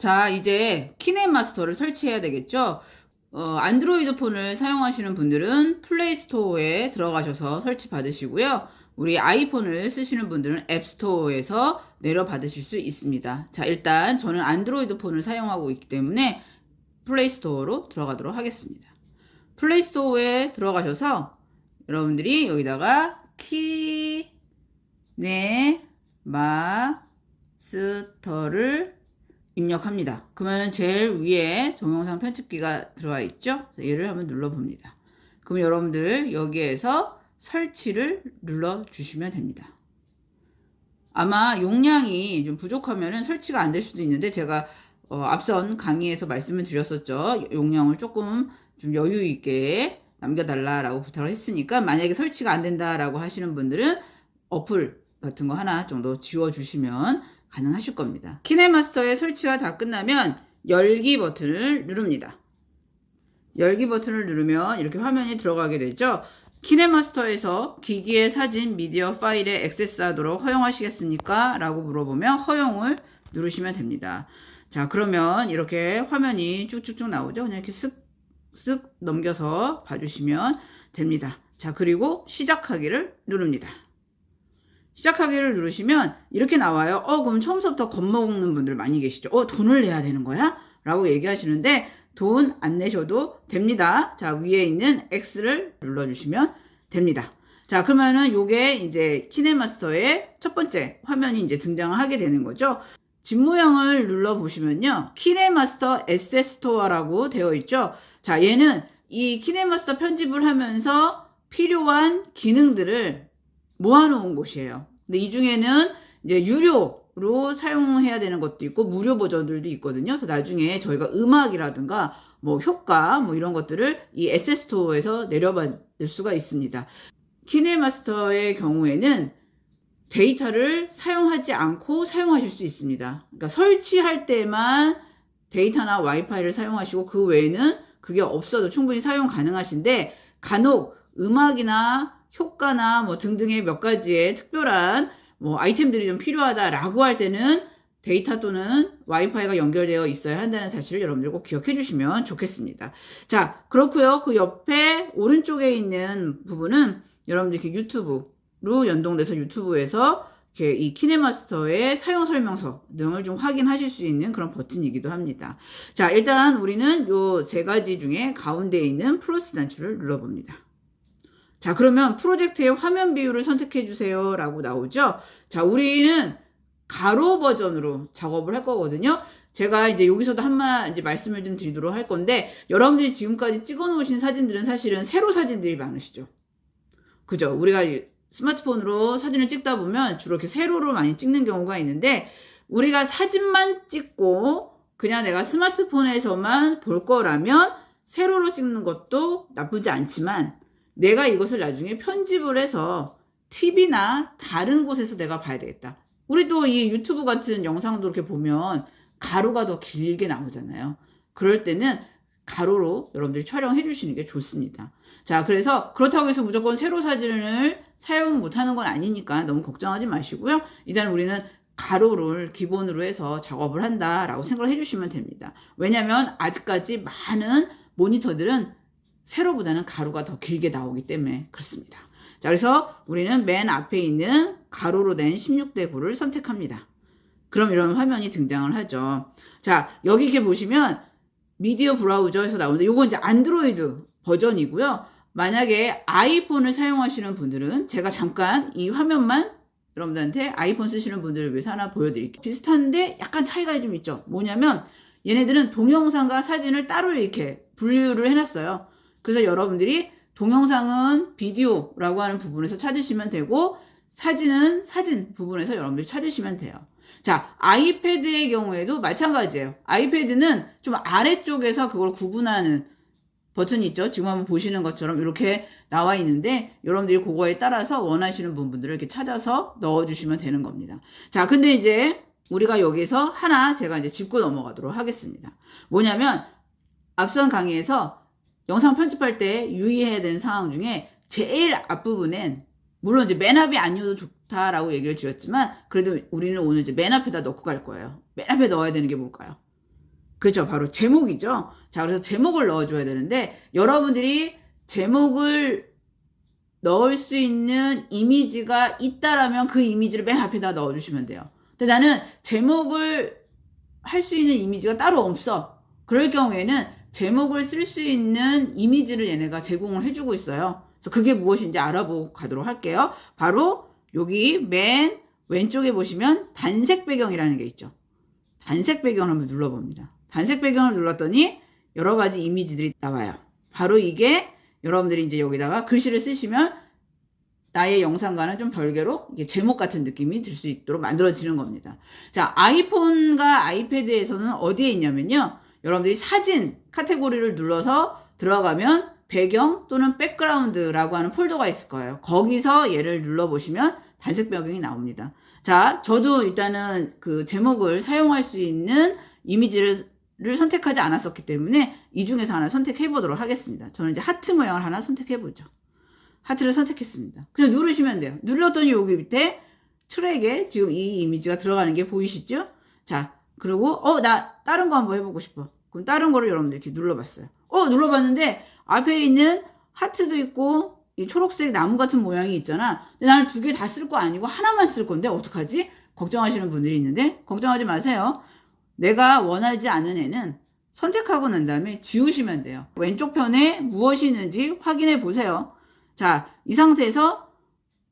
자, 이제 키넷마스터를 설치해야 되겠죠? 안드로이드 폰을 사용하시는 분들은 플레이스토어에 들어가셔서 설치 받으시고요. 우리 아이폰을 쓰시는 분들은 앱스토어에서 내려 받으실 수 있습니다. 자, 일단 저는 안드로이드 폰을 사용하고 있기 때문에 플레이스토어로 들어가도록 하겠습니다. 플레이스토어에 들어가셔서 여러분들이 여기다가 키넷마스터를 입력합니다. 그러면 제일 위에 동영상 편집기가 들어와 있죠? 얘를 한번 눌러봅니다. 그럼 여러분들 여기에서 설치를 눌러주시면 됩니다. 아마 용량이 좀 부족하면 설치가 안 될 수도 있는데 제가 앞선 강의에서 말씀을 드렸었죠. 용량을 조금 좀 여유 있게 남겨달라라고 부탁을 했으니까 만약에 설치가 안 된다라고 하시는 분들은 어플 같은 거 하나 정도 지워주시면 가능하실 겁니다. 키넷마스터의 설치가 다 끝나면 열기 버튼을 누릅니다. 열기 버튼을 누르면 이렇게 화면이 들어가게 되죠. 키넷마스터에서 기기의 사진, 미디어 파일에 액세스하도록 허용하시겠습니까? 라고 물어보면 허용을 누르시면 됩니다. 자, 그러면 이렇게 화면이 쭉쭉쭉 나오죠. 그냥 이렇게 쓱쓱 넘겨서 봐주시면 됩니다. 자, 그리고 시작하기를 누릅니다. 시작하기를 누르시면 이렇게 나와요. 그럼 처음부터 겁먹는 분들 많이 계시죠. 돈을 내야 되는 거야? 라고 얘기하시는데 돈 안 내셔도 됩니다. 자, 위에 있는 X를 눌러주시면 됩니다. 자, 그러면은 요게 이제 키넷마스터의 첫 번째 화면이 이제 등장을 하게 되는 거죠. 집 모양을 눌러보시면요. 키넷마스터 에셋 스토어라고 되어 있죠. 자, 얘는 이 키넷마스터 편집을 하면서 필요한 기능들을 모아놓은 곳이에요. 근데 이 중에는 이제 유료로 사용해야 되는 것도 있고 무료 버전들도 있거든요. 그래서 나중에 저희가 음악이라든가 뭐 효과 뭐 이런 것들을 이 에셋 스토어에서 내려받을 수가 있습니다. 키넷마스터의 경우에는 데이터를 사용하지 않고 사용하실 수 있습니다. 그러니까 설치할 때만 데이터나 와이파이를 사용하시고 그 외에는 그게 없어도 충분히 사용 가능하신데 간혹 음악이나 효과나 뭐 등등의 몇 가지의 특별한 뭐 아이템들이 좀 필요하다라고 할 때는 데이터 또는 와이파이가 연결되어 있어야 한다는 사실을 여러분들 꼭 기억해 주시면 좋겠습니다. 자, 그렇고요. 그 옆에 오른쪽에 있는 부분은 여러분들 이렇게 유튜브로 연동돼서 유튜브에서 이렇게 이 키넷마스터의 사용 설명서 등을 좀 확인하실 수 있는 그런 버튼이기도 합니다. 자, 일단 우리는 요 세 가지 중에 가운데에 있는 플러스 단추를 눌러봅니다. 자, 그러면 프로젝트의 화면 비율을 선택해 주세요 라고 나오죠. 자, 우리는 가로 버전으로 작업을 할 거거든요. 제가 이제 여기서도 한마 이제 말씀을 좀 드리도록 할 건데 여러분들이 지금까지 찍어 놓으신 사진들은 사실은 세로 사진들이 많으시죠. 그죠? 우리가 스마트폰으로 사진을 찍다 보면 주로 이렇게 세로로 많이 찍는 경우가 있는데 우리가 사진만 찍고 그냥 내가 스마트폰에서만 볼 거라면 세로로 찍는 것도 나쁘지 않지만 내가 이것을 나중에 편집을 해서 TV나 다른 곳에서 내가 봐야 되겠다. 우리도 이 유튜브 같은 영상도 이렇게 보면 가로가 더 길게 나오잖아요. 그럴 때는 가로로 여러분들이 촬영해 주시는 게 좋습니다. 자, 그래서 그렇다고 해서 무조건 세로 사진을 사용 못하는 건 아니니까 너무 걱정하지 마시고요. 일단 우리는 가로를 기본으로 해서 작업을 한다라고 생각을 해주시면 됩니다. 왜냐하면 아직까지 많은 모니터들은 세로보다는 가로가 더 길게 나오기 때문에 그렇습니다. 자, 그래서 우리는 맨 앞에 있는 가로로 된 16대 9를 선택합니다. 그럼 이런 화면이 등장을 하죠. 자, 여기 이렇게 보시면 미디어 브라우저에서 나오는데 이건 이제 안드로이드 버전이고요. 만약에 아이폰을 사용하시는 분들은 제가 잠깐 이 화면만 여러분들한테 아이폰 쓰시는 분들을 위해서 하나 보여드릴게요. 비슷한데 약간 차이가 좀 있죠. 뭐냐면 얘네들은 동영상과 사진을 따로 이렇게 분류를 해놨어요. 그래서 여러분들이 동영상은 비디오라고 하는 부분에서 찾으시면 되고 사진은 사진 부분에서 여러분들이 찾으시면 돼요. 자, 아이패드의 경우에도 마찬가지예요. 아이패드는 좀 아래쪽에서 그걸 구분하는 버튼이 있죠. 지금 한번 보시는 것처럼 이렇게 나와 있는데 여러분들이 그거에 따라서 원하시는 부분들을 이렇게 찾아서 넣어주시면 되는 겁니다. 자, 근데 이제 우리가 여기서 하나 제가 이제 짚고 넘어가도록 하겠습니다. 뭐냐면 앞선 강의에서 영상 편집할 때 유의해야 되는 상황 중에 제일 앞부분엔 물론 이제 맨 앞이 아니어도 좋다라고 얘기를 드렸지만 그래도 우리는 오늘 이제 맨 앞에다 넣고 갈 거예요. 맨 앞에 넣어야 되는 게 뭘까요? 그죠? 바로 제목이죠. 자, 그래서 제목을 넣어줘야 되는데 여러분들이 제목을 넣을 수 있는 이미지가 있다라면 그 이미지를 맨 앞에다 넣어주시면 돼요. 근데 나는 제목을 할 수 있는 이미지가 따로 없어. 그럴 경우에는 제목을 쓸 수 있는 이미지를 얘네가 제공을 해주고 있어요. 그래서 그게 무엇인지 알아보고 가도록 할게요. 바로 여기 맨 왼쪽에 보시면 단색 배경이라는 게 있죠. 단색 배경을 한번 눌러봅니다. 단색 배경을 눌렀더니 여러 가지 이미지들이 나와요. 바로 이게 여러분들이 이제 여기다가 글씨를 쓰시면 나의 영상과는 좀 별개로 이게 제목 같은 느낌이 들 수 있도록 만들어지는 겁니다. 자, 아이폰과 아이패드에서는 어디에 있냐면요. 여러분들이 사진 카테고리를 눌러서 들어가면 배경 또는 백그라운드라고 하는 폴더가 있을 거예요. 거기서 얘를 눌러보시면 단색 배경이 나옵니다. 자, 저도 일단은 그 제목을 사용할 수 있는 이미지를 선택하지 않았었기 때문에 이 중에서 하나 선택해 보도록 하겠습니다. 저는 이제 하트 모양을 하나 선택해 보죠. 하트를 선택했습니다. 그냥 누르시면 돼요. 눌렀더니 여기 밑에 트랙에 지금 이 이미지가 들어가는 게 보이시죠? 자, 그리고 나 다른 거 한번 해보고 싶어. 그럼 다른 거를 여러분들 이렇게 눌러봤어요. 눌러봤는데 앞에 있는 하트도 있고 이 초록색 나무 같은 모양이 있잖아. 근데 나는 두 개 다 쓸 거 아니고 하나만 쓸 건데 어떡하지? 걱정하시는 분들이 있는데 걱정하지 마세요. 내가 원하지 않은 애는 선택하고 난 다음에 지우시면 돼요. 왼쪽 편에 무엇이 있는지 확인해 보세요. 자, 이 상태에서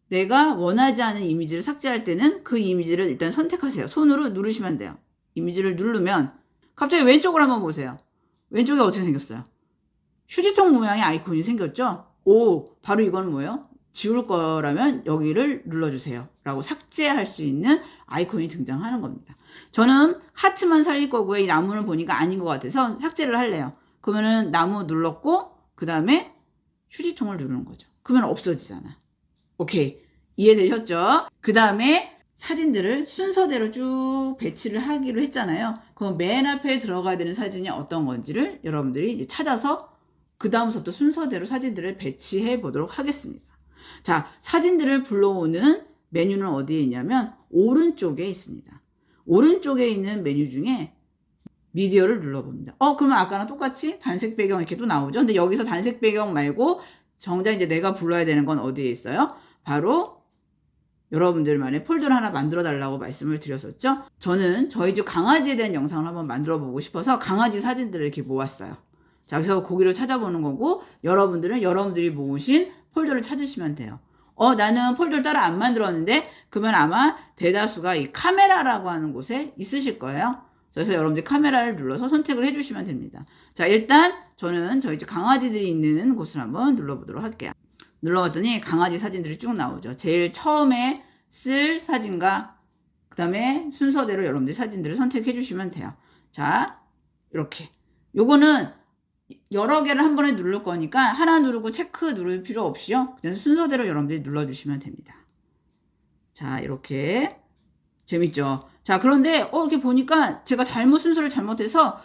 내가 원하지 않은 이미지를 삭제할 때는 그 이미지를 일단 선택하세요. 손으로 누르시면 돼요. 이미지를 누르면 갑자기 왼쪽을 한번 보세요. 왼쪽에 어떻게 생겼어요? 휴지통 모양의 아이콘이 생겼죠? 바로 이건 뭐예요? 지울 거라면 여기를 눌러주세요. 라고 삭제할 수 있는 아이콘이 등장하는 겁니다. 저는 하트만 살릴 거고요. 이 나무는 보니까 아닌 것 같아서 삭제를 할래요. 그러면은 나무 눌렀고 그 다음에 휴지통을 누르는 거죠. 그러면 없어지잖아. 오케이. 이해되셨죠? 그 다음에 사진들을 순서대로 쭉 배치를 하기로 했잖아요. 그럼 맨 앞에 들어가야 되는 사진이 어떤 건지를 여러분들이 이제 찾아서 그 다음부터 순서대로 사진들을 배치해 보도록 하겠습니다. 자, 사진들을 불러오는 메뉴는 어디에 있냐면 오른쪽에 있습니다. 오른쪽에 있는 메뉴 중에 미디어를 눌러봅니다. 그러면 아까랑 똑같이 단색 배경 이렇게 또 나오죠. 근데 여기서 단색 배경 말고 정작 이제 내가 불러야 되는 건 어디에 있어요? 바로 여러분들만의 폴더를 하나 만들어 달라고 말씀을 드렸었죠. 저는 저희 집 강아지에 대한 영상을 한번 만들어 보고 싶어서 강아지 사진들을 이렇게 모았어요. 자, 그래서 거기를 찾아보는 거고 여러분들은 여러분들이 모으신 폴더를 찾으시면 돼요. 나는 폴더를 따로 안 만들었는데 그러면 아마 대다수가 이 카메라라고 하는 곳에 있으실 거예요. 그래서 여러분들 카메라를 눌러서 선택을 해주시면 됩니다. 자, 일단 저는 저희 집 강아지들이 있는 곳을 한번 눌러보도록 할게요. 눌러봤더니 강아지 사진들이 쭉 나오죠. 제일 처음에 쓸 사진과 그 다음에 순서대로 여러분들 사진들을 선택해 주시면 돼요. 자, 이렇게. 요거는 여러 개를 한 번에 누를 거니까 하나 누르고 체크 누를 필요 없이요. 그냥 순서대로 여러분들이 눌러주시면 됩니다. 자, 이렇게. 재밌죠? 자, 그런데 이렇게 보니까 제가 순서를 잘못해서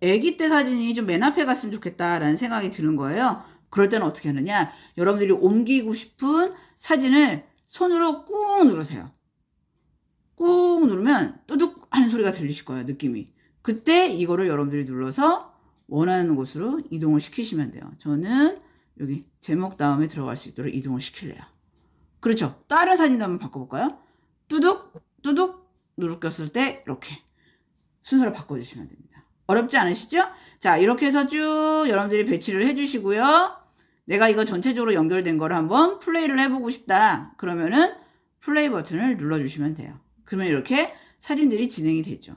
아기 때 사진이 좀 맨 앞에 갔으면 좋겠다라는 생각이 드는 거예요. 그럴 때는 어떻게 하느냐? 여러분들이 옮기고 싶은 사진을 손으로 꾹 누르세요. 꾹 누르면 뚜둑 하는 소리가 들리실 거예요, 느낌이. 그때 이거를 여러분들이 눌러서 원하는 곳으로 이동을 시키시면 돼요. 저는 여기 제목 다음에 들어갈 수 있도록 이동을 시킬래요. 그렇죠? 다른 사진도 한번 바꿔볼까요? 뚜둑 뚜둑 누르셨을 때 이렇게 순서를 바꿔주시면 됩니다. 어렵지 않으시죠? 자, 이렇게 해서 쭉 여러분들이 배치를 해주시고요. 내가 이거 전체적으로 연결된 거를 한번 플레이를 해보고 싶다. 그러면은 플레이 버튼을 눌러주시면 돼요. 그러면 이렇게 사진들이 진행이 되죠.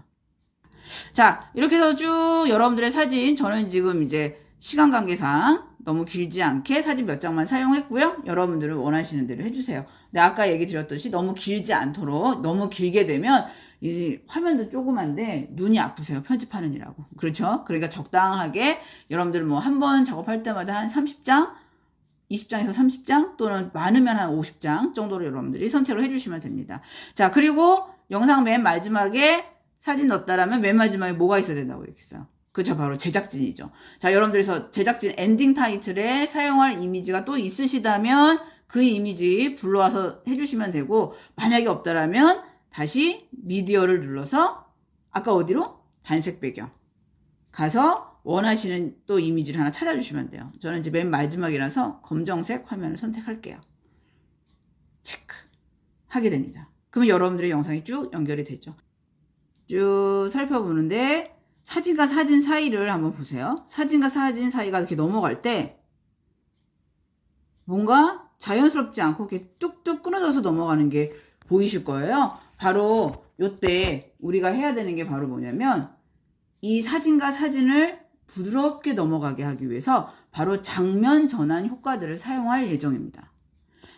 자, 이렇게 해서 쭉 여러분들의 사진, 저는 지금 이제 시간 관계상 너무 길지 않게 사진 몇 장만 사용했고요. 여러분들은 원하시는 대로 해주세요. 근데 아까 얘기 드렸듯이 너무 길지 않도록, 너무 길게 되면 이 화면도 조그만데 눈이 아프세요. 편집하느니라고. 그렇죠? 그러니까 적당하게 여러분들 뭐 한 번 작업할 때마다 한 30장, 20장에서 30장 또는 많으면 한 50장 정도로 여러분들이 선택을 해주시면 됩니다. 자, 그리고 영상 맨 마지막에 사진 넣었다라면 맨 마지막에 뭐가 있어야 된다고 얘기했어요. 그렇죠. 바로 제작진이죠. 자, 여러분들에서 제작진 엔딩 타이틀에 사용할 이미지가 또 있으시다면 그 이미지 불러와서 해주시면 되고, 만약에 없다라면 다시 미디어를 눌러서 아까 어디로? 단색 배경. 가서 원하시는 또 이미지를 하나 찾아주시면 돼요. 저는 이제 맨 마지막이라서 검정색 화면을 선택할게요. 체크 하게 됩니다. 그러면 여러분들의 영상이 쭉 연결이 되죠. 쭉 살펴보는데 사진과 사진 사이를 한번 보세요. 사진과 사진 사이가 이렇게 넘어갈 때 뭔가 자연스럽지 않고 이렇게 뚝뚝 끊어져서 넘어가는 게 보이실 거예요. 바로 요때 우리가 해야 되는 게 바로 뭐냐면 이 사진과 사진을 부드럽게 넘어가게 하기 위해서 바로 장면 전환 효과들을 사용할 예정입니다.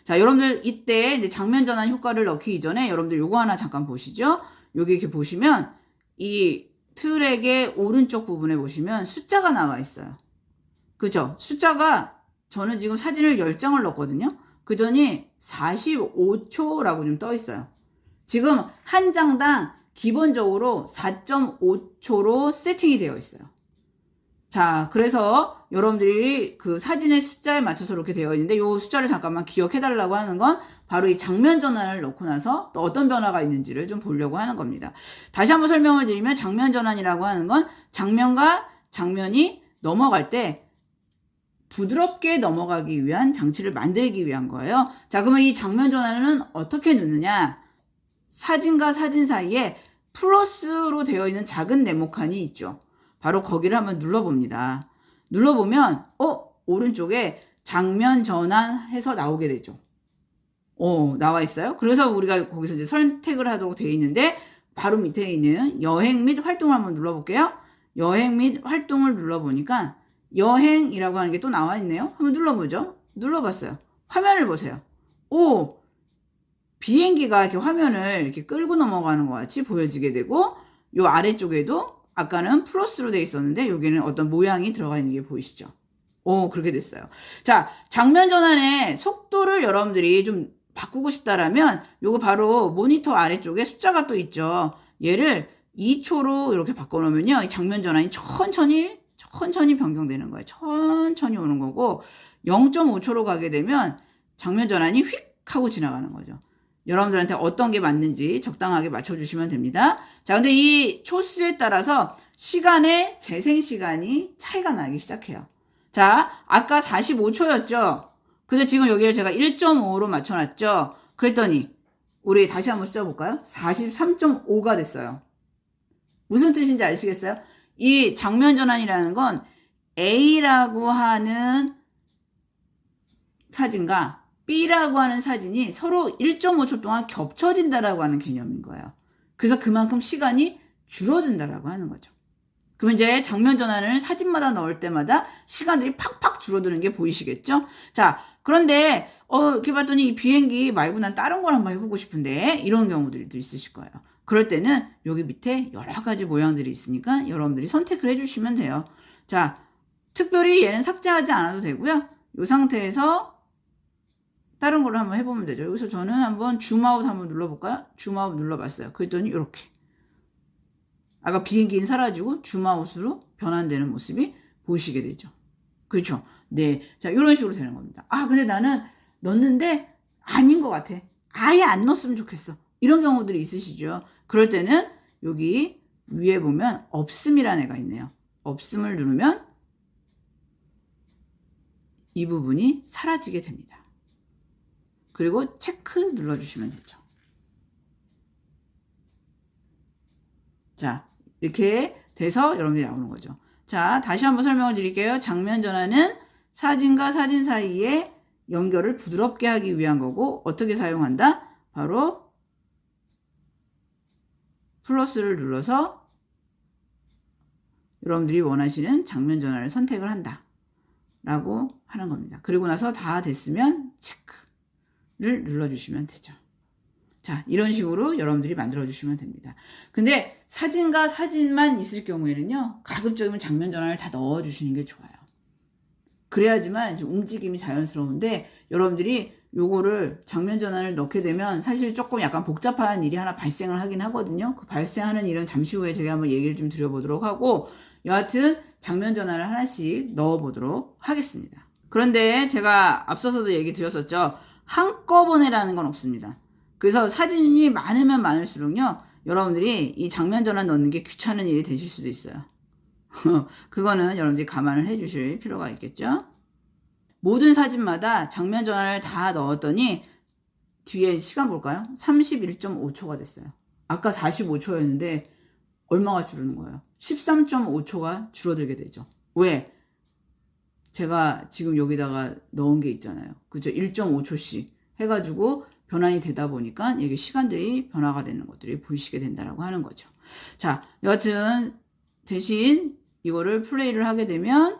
자, 여러분들 이때 이제 장면 전환 효과를 넣기 이전에 여러분들 요거 하나 잠깐 보시죠. 여기 이렇게 보시면 이 트랙의 오른쪽 부분에 보시면 숫자가 나와 있어요. 그죠? 숫자가 저는 지금 사진을 10장을 넣었거든요. 그더니 45초라고 좀 떠 있어요. 지금 한 장당 기본적으로 4.5초로 세팅이 되어 있어요. 자, 그래서 여러분들이 그 사진의 숫자에 맞춰서 이렇게 되어 있는데 이 숫자를 잠깐만 기억해 달라고 하는 건 바로 이 장면 전환을 넣고 나서 또 어떤 변화가 있는지를 좀 보려고 하는 겁니다. 다시 한번 설명을 드리면 장면 전환이라고 하는 건 장면과 장면이 넘어갈 때 부드럽게 넘어가기 위한 장치를 만들기 위한 거예요. 자, 그러면 이 장면 전환은 어떻게 넣느냐? 사진과 사진 사이에 플러스로 되어 있는 작은 네모칸이 있죠. 바로 거기를 한번 눌러봅니다. 눌러보면 오른쪽에 장면 전환해서 나오게 되죠. 나와 있어요. 그래서 우리가 거기서 이제 선택을 하도록 되어 있는데 바로 밑에 있는 여행 및 활동을 한번 눌러볼게요. 여행 및 활동을 눌러보니까 여행이라고 하는 게 또 나와 있네요. 한번 눌러보죠. 눌러봤어요. 화면을 보세요. 비행기가 이렇게 화면을 이렇게 끌고 넘어가는 것 같이 보여지게 되고 요 아래쪽에도 아까는 플러스로 되어 있었는데 여기는 어떤 모양이 들어가 있는 게 보이시죠? 그렇게 됐어요. 자, 장면 전환의 속도를 여러분들이 좀 바꾸고 싶다라면 요거 바로 모니터 아래쪽에 숫자가 또 있죠. 얘를 2초로 이렇게 바꿔놓으면요. 이 장면 전환이 천천히 변경되는 거예요. 천천히 오는 거고 0.5초로 가게 되면 장면 전환이 휙 하고 지나가는 거죠. 여러분들한테 어떤 게 맞는지 적당하게 맞춰주시면 됩니다. 자, 근데 이 초수에 따라서 시간의 재생 시간이 차이가 나기 시작해요. 자, 아까 45초였죠? 근데 지금 여기를 제가 1.5로 맞춰놨죠? 그랬더니 우리 다시 한번 숫자 볼까요? 43.5가 됐어요. 무슨 뜻인지 아시겠어요? 이 장면 전환이라는 건 A라고 하는 사진과 B라고 하는 사진이 서로 1.5초 동안 겹쳐진다라고 하는 개념인 거예요. 그래서 그만큼 시간이 줄어든다라고 하는 거죠. 그럼 이제 장면 전환을 사진마다 넣을 때마다 시간들이 팍팍 줄어드는 게 보이시겠죠? 자, 그런데 이렇게 봤더니 이 비행기 말고 난 다른 걸 한번 해보고 싶은데 이런 경우들도 있으실 거예요. 그럴 때는 여기 밑에 여러 가지 모양들이 있으니까 여러분들이 선택을 해주시면 돼요. 자, 특별히 얘는 삭제하지 않아도 되고요. 이 상태에서 다른 걸로 한번 해보면 되죠. 여기서 저는 한번 줌아웃 한번 눌러볼까요? 줌아웃 눌러봤어요. 그랬더니 이렇게 아까 비행기는 사라지고 줌아웃으로 변환되는 모습이 보이시게 되죠. 그렇죠? 네. 자, 이런 식으로 되는 겁니다. 근데 나는 넣었는데 아닌 것 같아. 아예 안 넣었으면 좋겠어. 이런 경우들이 있으시죠. 그럴 때는 여기 위에 보면 없음이라는 애가 있네요. 없음을 누르면 이 부분이 사라지게 됩니다. 그리고 체크 눌러주시면 되죠. 자, 이렇게 돼서 여러분들이 나오는 거죠. 자, 다시 한번 설명을 드릴게요. 장면 전환은 사진과 사진 사이에 연결을 부드럽게 하기 위한 거고 어떻게 사용한다? 바로 플러스를 눌러서 여러분들이 원하시는 장면 전환을 선택을 한다 라고 하는 겁니다. 그리고 나서 다 됐으면 체크를 눌러주시면 되죠. 자, 이런 식으로 여러분들이 만들어주시면 됩니다. 근데 사진과 사진만 있을 경우에는요, 가급적이면 장면 전환을 다 넣어주시는 게 좋아요. 그래야지만 좀 움직임이 자연스러운데, 여러분들이 요거를 장면 전환을 넣게 되면 사실 조금 약간 복잡한 일이 하나 발생을 하긴 하거든요. 그 발생하는 일은 잠시 후에 제가 한번 얘기를 좀 드려보도록 하고, 여하튼 장면 전환을 하나씩 넣어보도록 하겠습니다. 그런데 제가 앞서서도 얘기 드렸었죠. 한꺼번에라는 건 없습니다. 그래서 사진이 많으면 많을수록요, 여러분들이 이 장면 전환 넣는 게 귀찮은 일이 되실 수도 있어요. 그거는 여러분들이 감안을 해 주실 필요가 있겠죠. 모든 사진마다 장면 전환을 다 넣었더니 뒤에 시간 볼까요? 31.5초가 됐어요. 아까 45초였는데 얼마가 줄는 거예요? 13.5초가 줄어들게 되죠. 왜? 제가 지금 여기다가 넣은 게 있잖아요. 그죠? 1.5초씩 해가지고 변환이 되다 보니까 이게 시간들이 변화가 되는 것들이 보이시게 된다라고 하는 거죠. 자, 여하튼 대신 이거를 플레이를 하게 되면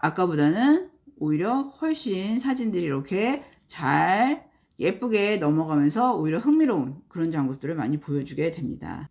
아까보다는 오히려 훨씬 사진들이 이렇게 잘 예쁘게 넘어가면서 오히려 흥미로운 그런 장면들을 많이 보여주게 됩니다.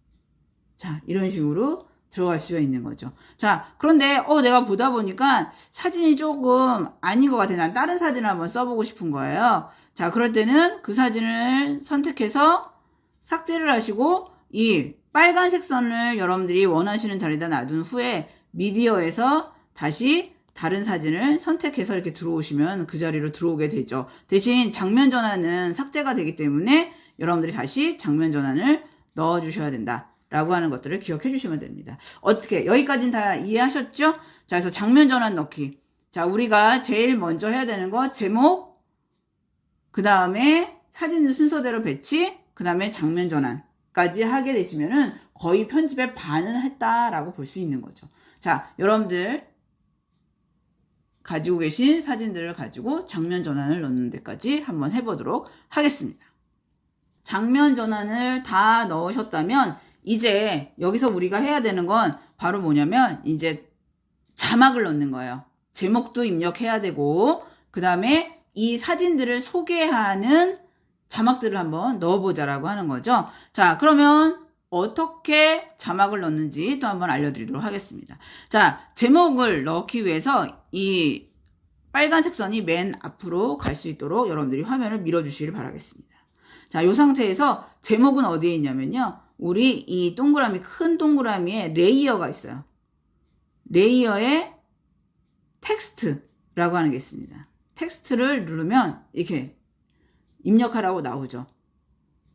자, 이런 식으로 들어갈 수가 있는 거죠. 자, 그런데 내가 보다 보니까 사진이 조금 아닌 것 같아. 난 다른 사진을 한번 써보고 싶은 거예요. 자, 그럴 때는 그 사진을 선택해서 삭제를 하시고 이 빨간색 선을 여러분들이 원하시는 자리에다 놔둔 후에 미디어에서 다시 다른 사진을 선택해서 이렇게 들어오시면 그 자리로 들어오게 되죠. 대신 장면 전환은 삭제가 되기 때문에 여러분들이 다시 장면 전환을 넣어주셔야 된다 라고 하는 것들을 기억해 주시면 됩니다. 어떻게 여기까지는 다 이해하셨죠? 자, 그래서 장면 전환 넣기. 자, 우리가 제일 먼저 해야 되는 거 제목, 그 다음에 사진 순서대로 배치, 그 다음에 장면 전환까지 하게 되시면은 거의 편집의 반은 했다라고 볼 수 있는 거죠. 자, 여러분들 가지고 계신 사진들을 가지고 장면 전환을 넣는 데까지 한번 해보도록 하겠습니다. 장면 전환을 다 넣으셨다면 이제 여기서 우리가 해야 되는 건 바로 뭐냐면 이제 자막을 넣는 거예요. 제목도 입력해야 되고 그 다음에 이 사진들을 소개하는 자막들을 한번 넣어보자라고 하는 거죠. 자, 그러면 어떻게 자막을 넣는지 또 한번 알려드리도록 하겠습니다. 자, 제목을 넣기 위해서 이 빨간색 선이 맨 앞으로 갈 수 있도록 여러분들이 화면을 밀어주시길 바라겠습니다. 자, 이 상태에서 제목은 어디에 있냐면요. 우리 이 동그라미, 큰 동그라미에 레이어가 있어요. 레이어에 텍스트라고 하는 게 있습니다. 텍스트를 누르면 이렇게 입력하라고 나오죠.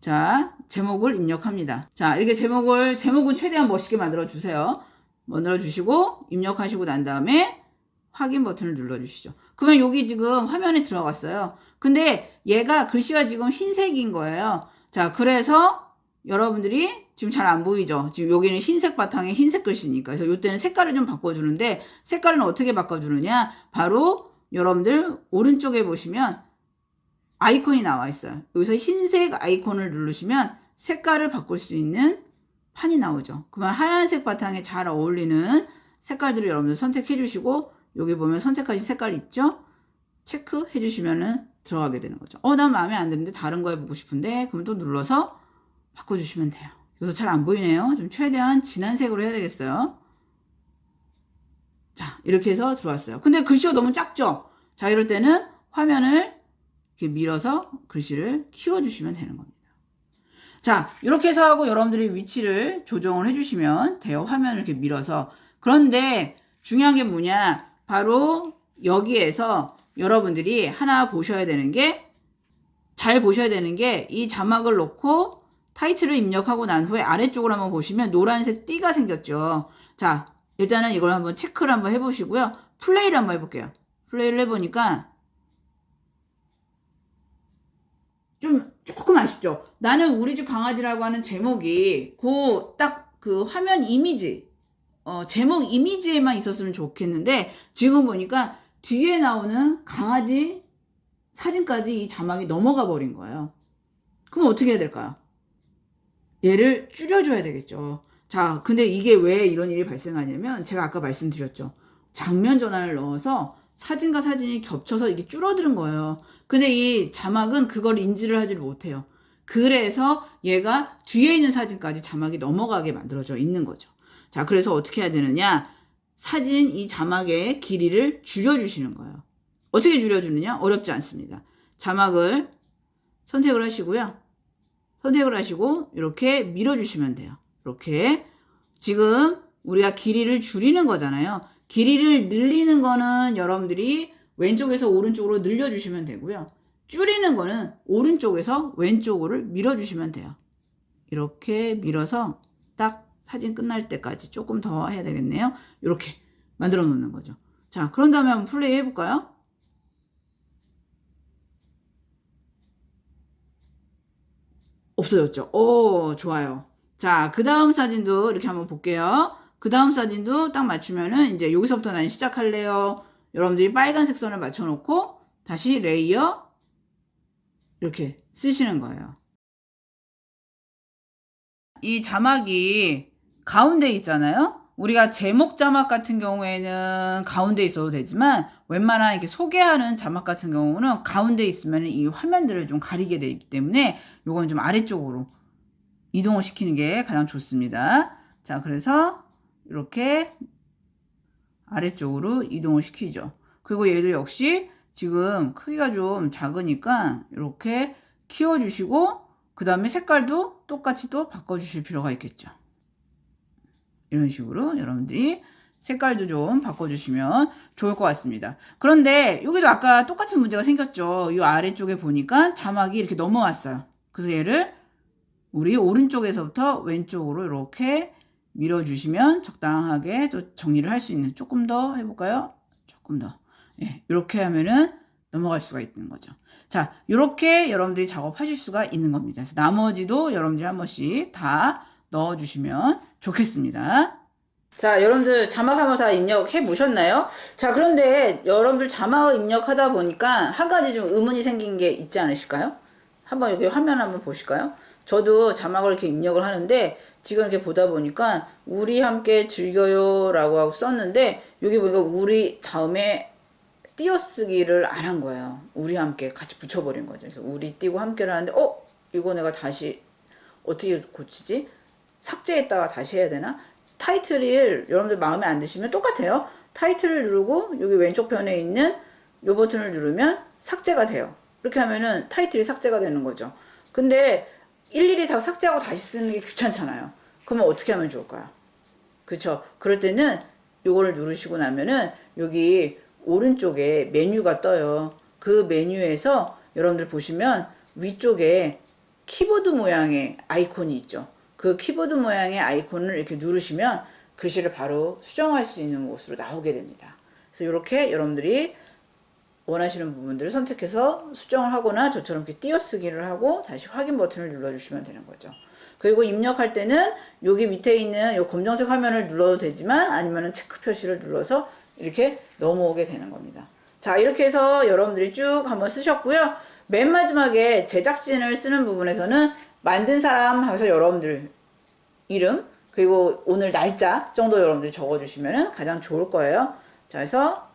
자, 제목을 입력합니다. 자, 이렇게 제목은 최대한 멋있게 만들어 주세요. 만들어 주시고 입력하시고 난 다음에 확인 버튼을 눌러 주시죠. 그러면 여기 지금 화면에 들어갔어요. 근데 얘가 글씨가 지금 흰색인 거예요. 자, 그래서 여러분들이 지금 잘 안 보이죠? 지금 여기는 흰색 바탕에 흰색 글씨니까. 그래서 이때는 색깔을 좀 바꿔주는데 색깔은 어떻게 바꿔주느냐? 바로 여러분들 오른쪽에 보시면 아이콘이 나와 있어요. 여기서 흰색 아이콘을 누르시면 색깔을 바꿀 수 있는 판이 나오죠. 그러면 하얀색 바탕에 잘 어울리는 색깔들을 여러분들 선택해 주시고 여기 보면 선택하신 색깔 있죠? 체크해 주시면은 들어가게 되는 거죠. 난 마음에 안 드는데 다른 거 해보고 싶은데 그러면 또 눌러서 바꿔주시면 돼요. 여기서 잘 안 보이네요. 좀 최대한 진한 색으로 해야 되겠어요. 자, 이렇게 해서 들어왔어요. 근데 글씨가 너무 작죠? 자, 이럴 때는 화면을 이렇게 밀어서 글씨를 키워주시면 되는 겁니다. 자, 이렇게 해서 하고 여러분들이 위치를 조정을 해주시면 돼요. 화면을 이렇게 밀어서. 그런데 중요한 게 뭐냐? 바로 여기에서 여러분들이 하나 보셔야 되는 게, 잘 보셔야 되는 게 이 자막을 놓고 타이틀을 입력하고 난 후에 아래쪽으로 한번 보시면 노란색 띠가 생겼죠. 자, 일단은 이걸 한번 체크를 한번 해보시고요. 플레이를 한번 해볼게요. 플레이를 해보니까 조금 아쉽죠. 나는 우리 집 강아지라고 하는 제목이 딱 그 화면 이미지, 제목 이미지에만 있었으면 좋겠는데 지금 보니까 뒤에 나오는 강아지 사진까지 이 자막이 넘어가 버린 거예요. 그럼 어떻게 해야 될까요? 얘를 줄여줘야 되겠죠. 자, 근데 이게 왜 이런 일이 발생하냐면 제가 아까 말씀드렸죠. 장면 전환을 넣어서 사진과 사진이 겹쳐서 이게 줄어드는 거예요. 근데 이 자막은 그걸 인지를 하지를 못해요. 그래서 얘가 뒤에 있는 사진까지 자막이 넘어가게 만들어져 있는 거죠. 자, 그래서 어떻게 해야 되느냐? 사진 이 자막의 길이를 줄여주시는 거예요. 어떻게 줄여주느냐? 어렵지 않습니다. 자막을 선택을 하시고요. 선택을 하시고 이렇게 밀어주시면 돼요. 이렇게 지금 우리가 길이를 줄이는 거잖아요. 길이를 늘리는 거는 여러분들이 왼쪽에서 오른쪽으로 늘려주시면 되고요. 줄이는 거는 오른쪽에서 왼쪽으로 밀어주시면 돼요. 이렇게 밀어서 딱 사진 끝날 때까지 조금 더 해야 되겠네요. 이렇게 만들어 놓는 거죠. 자, 그런 다음에 한번 플레이 해볼까요? 없어졌죠. 오, 좋아요. 자, 그 다음 사진도 이렇게 한번 볼게요. 그 다음 사진도 딱 맞추면은 이제 여기서부터 난 시작할래요. 여러분들이 빨간색 선을 맞춰놓고 다시 레이어 이렇게 쓰시는 거예요. 이 자막이 가운데 있잖아요. 우리가 제목 자막 같은 경우에는 가운데 있어도 되지만 웬만한 이렇게 소개하는 자막 같은 경우는 가운데 있으면 이 화면들을 좀 가리게 되기 때문에 요건 좀 아래쪽으로 이동을 시키는 게 가장 좋습니다. 자, 그래서 이렇게 아래쪽으로 이동을 시키죠. 그리고 얘도 역시 지금 크기가 좀 작으니까 이렇게 키워주시고 그 다음에 색깔도 똑같이 또 바꿔주실 필요가 있겠죠. 이런 식으로 여러분들이 색깔도 좀 바꿔주시면 좋을 것 같습니다. 그런데 여기도 아까 똑같은 문제가 생겼죠. 이 아래쪽에 보니까 자막이 이렇게 넘어왔어요. 그래서 얘를 우리 오른쪽에서부터 왼쪽으로 이렇게 밀어주시면 적당하게 또 정리를 할 수 있는, 조금 더 해볼까요? 조금 더. 예, 이렇게 하면은 넘어갈 수가 있는 거죠. 자, 이렇게 여러분들이 작업하실 수가 있는 겁니다. 그래서 나머지도 여러분들이 한 번씩 다 넣어주시면 좋겠습니다. 자, 여러분들 자막 한번 다 입력해 보셨나요? 자, 그런데 여러분들 자막을 입력하다 보니까 한 가지 좀 의문이 생긴 게 있지 않으실까요? 한번 여기 화면 한번 보실까요? 저도 자막을 이렇게 입력을 하는데 지금 이렇게 보다 보니까 우리 함께 즐겨요 라고 하고 썼는데 여기 보니까 우리 다음에 띄어쓰기를 안 한 거예요. 우리 함께 같이 붙여버린 거죠. 그래서 우리 띄고 함께를 하는데 이거 내가 다시 어떻게 고치지? 삭제했다가 다시 해야 되나? 타이틀을 여러분들 마음에 안 드시면 똑같아요. 타이틀을 누르고 여기 왼쪽 편에 있는 요 버튼을 누르면 삭제가 돼요. 이렇게 하면은 타이틀이 삭제가 되는 거죠. 근데 일일이 다 삭제하고 다시 쓰는 게 귀찮잖아요. 그러면 어떻게 하면 좋을까요? 그쵸? 그럴 때는 요거를 누르시고 나면은 여기 오른쪽에 메뉴가 떠요. 그 메뉴에서 여러분들 보시면 위쪽에 키보드 모양의 아이콘이 있죠. 그 키보드 모양의 아이콘을 이렇게 누르시면 글씨를 바로 수정할 수 있는 곳으로 나오게 됩니다. 그래서 이렇게 여러분들이 원하시는 부분들을 선택해서 수정을 하거나 저처럼 이렇게 띄어쓰기를 하고 다시 확인 버튼을 눌러주시면 되는 거죠. 그리고 입력할 때는 여기 밑에 있는 이 검정색 화면을 눌러도 되지만 아니면은 체크 표시를 눌러서 이렇게 넘어오게 되는 겁니다. 자, 이렇게 해서 여러분들이 쭉 한번 쓰셨고요. 맨 마지막에 제작진을 쓰는 부분에서는 만든 사람 하면서 여러분들 이름 그리고 오늘 날짜 정도 여러분들이 적어주시면 가장 좋을 거예요. 자, 그래서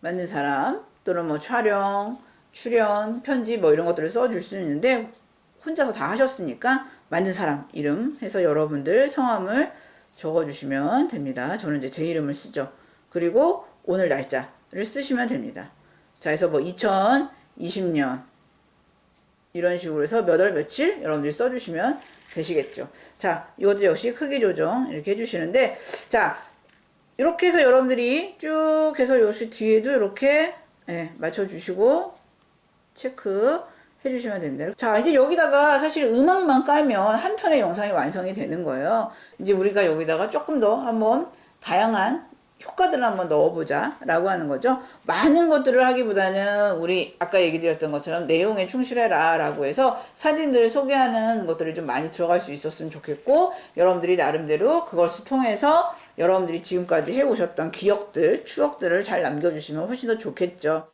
만든 사람 또는 뭐 촬영, 출연, 편집 뭐 이런 것들을 써줄 수 있는데 혼자서 다 하셨으니까 만든 사람 이름 해서 여러분들 성함을 적어주시면 됩니다. 저는 이제 제 이름을 쓰죠. 그리고 오늘 날짜를 쓰시면 됩니다. 자, 그래서 뭐 2020년 이런 식으로 해서 몇 월 며칠 여러분들이 써주시면 되시겠죠. 자, 이것도 역시 크기 조정 이렇게 해주시는데, 자, 이렇게 해서 여러분들이 쭉 해서 역시 뒤에도 이렇게 맞춰주시고 체크 해주시면 됩니다. 자, 이제 여기다가 사실 음악만 깔면 한 편의 영상이 완성이 되는 거예요. 이제 우리가 여기다가 조금 더 한번 다양한 효과들을 한번 넣어보자 라고 하는 거죠. 많은 것들을 하기보다는 우리 아까 얘기 드렸던 것처럼 내용에 충실해라 라고 해서 사진들을 소개하는 것들이 좀 많이 들어갈 수 있었으면 좋겠고, 여러분들이 나름대로 그것을 통해서 여러분들이 지금까지 해오셨던 기억들, 추억들을 잘 남겨주시면 훨씬 더 좋겠죠.